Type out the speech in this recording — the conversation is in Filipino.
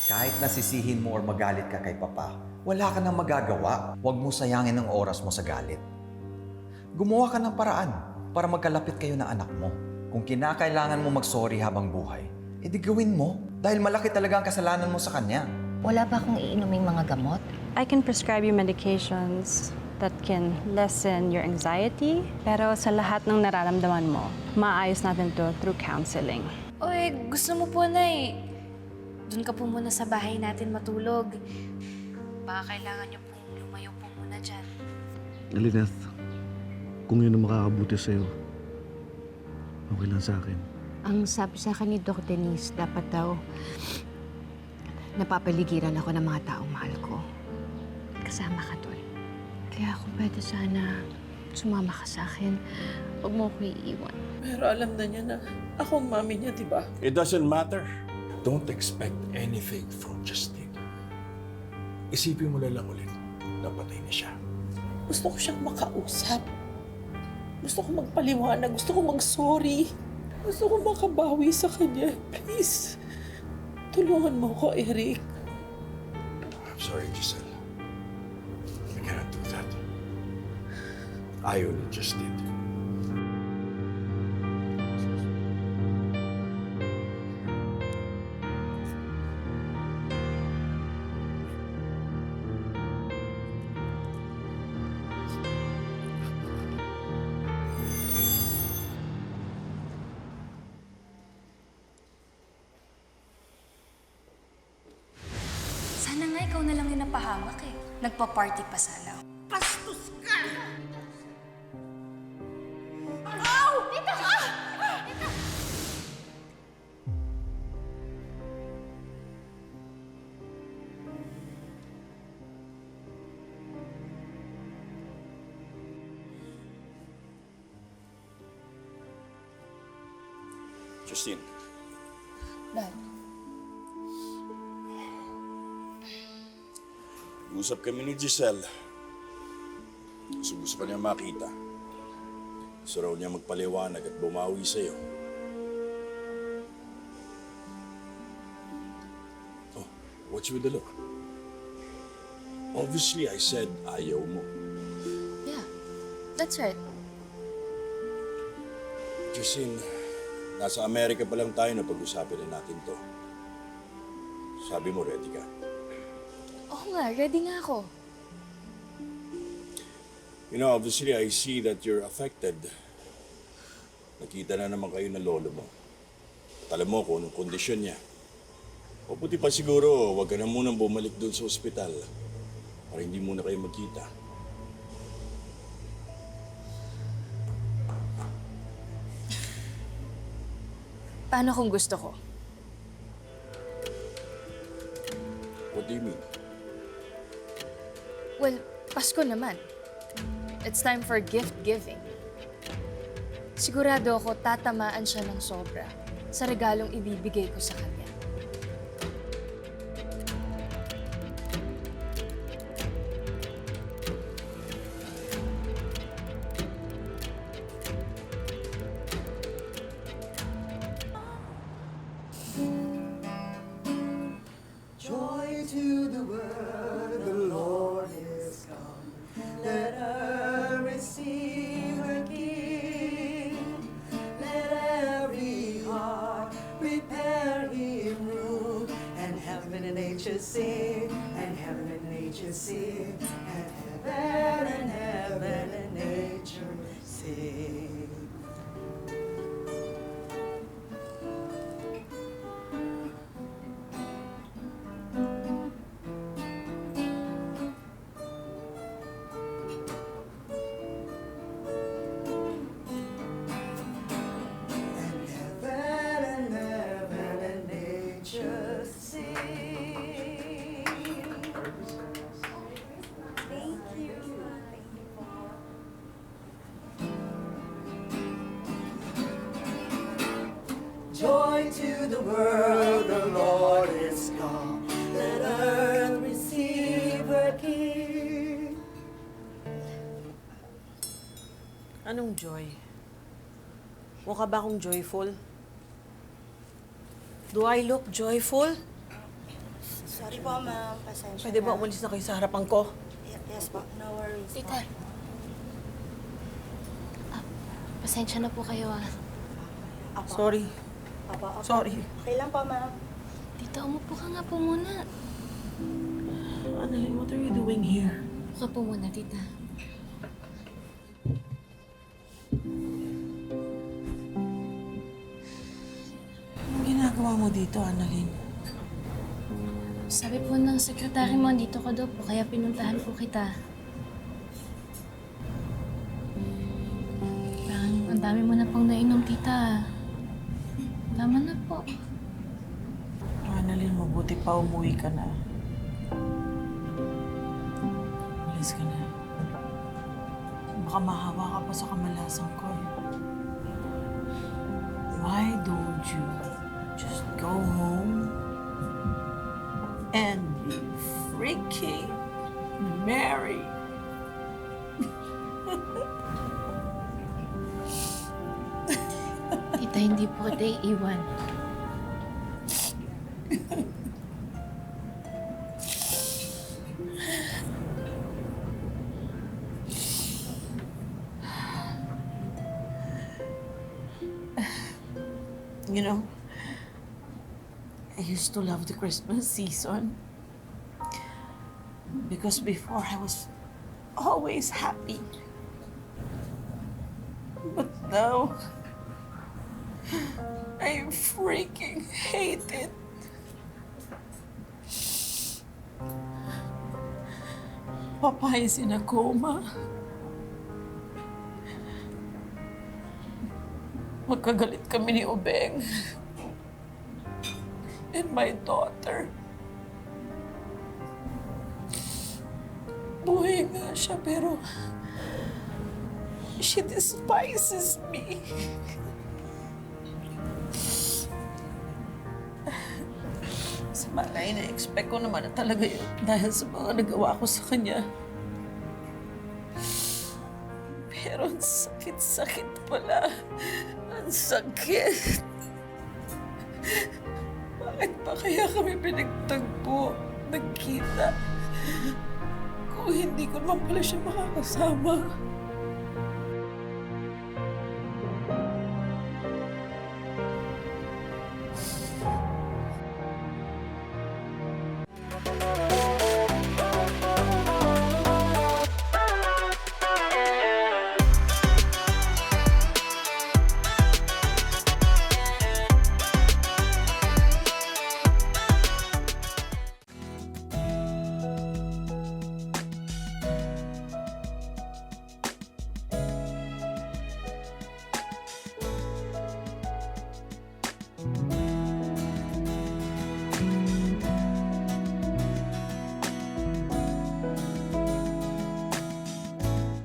Kahit nasisihin mo or magalit ka kay Papa, wala ka nang magagawa. Huwag mo sayangin ang oras mo sa galit. Gumawa ka ng paraan para magkalapit kayo ng anak mo. Kung kinakailangan mo mag-sorry habang buhay, edi gawin mo dahil malaki talaga ang kasalanan mo sa kanya. Wala ba akong iinuming mga gamot? I can prescribe you medications that can lessen your anxiety. Pero sa lahat ng nararamdaman mo, maayos natin to through counseling. Oy, gusto mo po, Nay. Doon ka po muna sa bahay natin matulog. Baka kailangan niyo pong lumayo po muna dyan. Alineth, kung yun ang makakabuti sa'yo, okay lang sa akin. Ang sabi sa akin ni Doc Denise, dapat daw napapaligiran ako ng mga taong mahal ko. Kasama ka doon. Kaya kung pwede sana sumama ka sa akin, huwag mo ako iiwan. Pero alam na niya na ako ang mami niya, di ba? It doesn't matter. Don't expect anything from Justine. Isipin mo na lang ulit, napatay na siya. Gusto ko siyang makausap. Gusto ko magpaliwanag. Gusto ko mag-sorry. Gusto ko makabawi sa kanya. Please, tulungan mo ko, Eric. I'm sorry, Giselle. I cannot do that. Ayaw ni Justine. Sana nga ikaw na lang yung napahamak eh. Nagpa-party pa sana. Pastos ka! Justine. Dad, Usap kami ni Giselle. Gusto ka niya makita. Gusto raw niya magpaliwanag at bumawi sa'yo. Oh, what's with the look? Obviously, I said ayaw mo. yeah, that's right. Justine, nasa Amerika pa lang tayo na pag-usapin na natin to. Sabi mo, ready ka? Oo nga, ready nga ako. You know, obviously, I see that you're affected. Nakita na naman kayo ng lolo mo. At alam mo kung anong kondisyon niya. O buti pa siguro, huwag ka na munang bumalik doon sa ospital para hindi muna kayo magkita. Paano kung gusto ko? What do you mean? Well, Pasko naman. It's time for gift giving. Sigurado ako tatamaan siya ng sobra sa regalong ibibigay ko sa kanya. Joy to the world, the Lord is come. Let her receive her King. Let every heart prepare him room. And heaven and nature sing, and heaven and nature sing, and heaven and nature sing. Heaven and nature sing. Thank you. Joy to the world, the Lord is come. Let earth receive her King. Anong joy? Mukha ba akong joyful? Do I look joyful? Sorry po, ma'am. Pasensya Pwede ba na. umalis na kayo sa harapan ko? Yes po. No worries Tita. po. Pasensya na po kayo ah. Apo. Sorry. Apo. Sorry. Okay lang po, ma'am. Tita, umupo ka nga po muna. Annalyn, what are you doing here? Upo ka po muna, tita. Anong ginagawa mo dito, Annalyn? Sabi po ng sekretary mo, dito ka daw po, kaya pinuntahan po kita. Parang ang dami mo na pong nainom, tita. Tama na po. Annalyn, mabuti pa umuwi ka na. Umalis ka na. Baka mahawa ka pa sa kamalasan ko eh. Why don't you just go home and be freaking married? Tita, hindi po kita iiwan. You know, I used to love the Christmas season because before I was always happy. But now, I freaking hate it. Papa is in a coma. Magkagalit kami ni Ubeng and my daughter. Buhay nga siya pero she despises me. Sa malay na-expect ko naman na talaga yun dahil sa mga nagawa ko sa kanya. Pero ang sakit-sakit pala. Ang sakit. Bakit ba kaya kami pinagtagpo, nagkita? Kung hindi ko naman pala siya makakasama.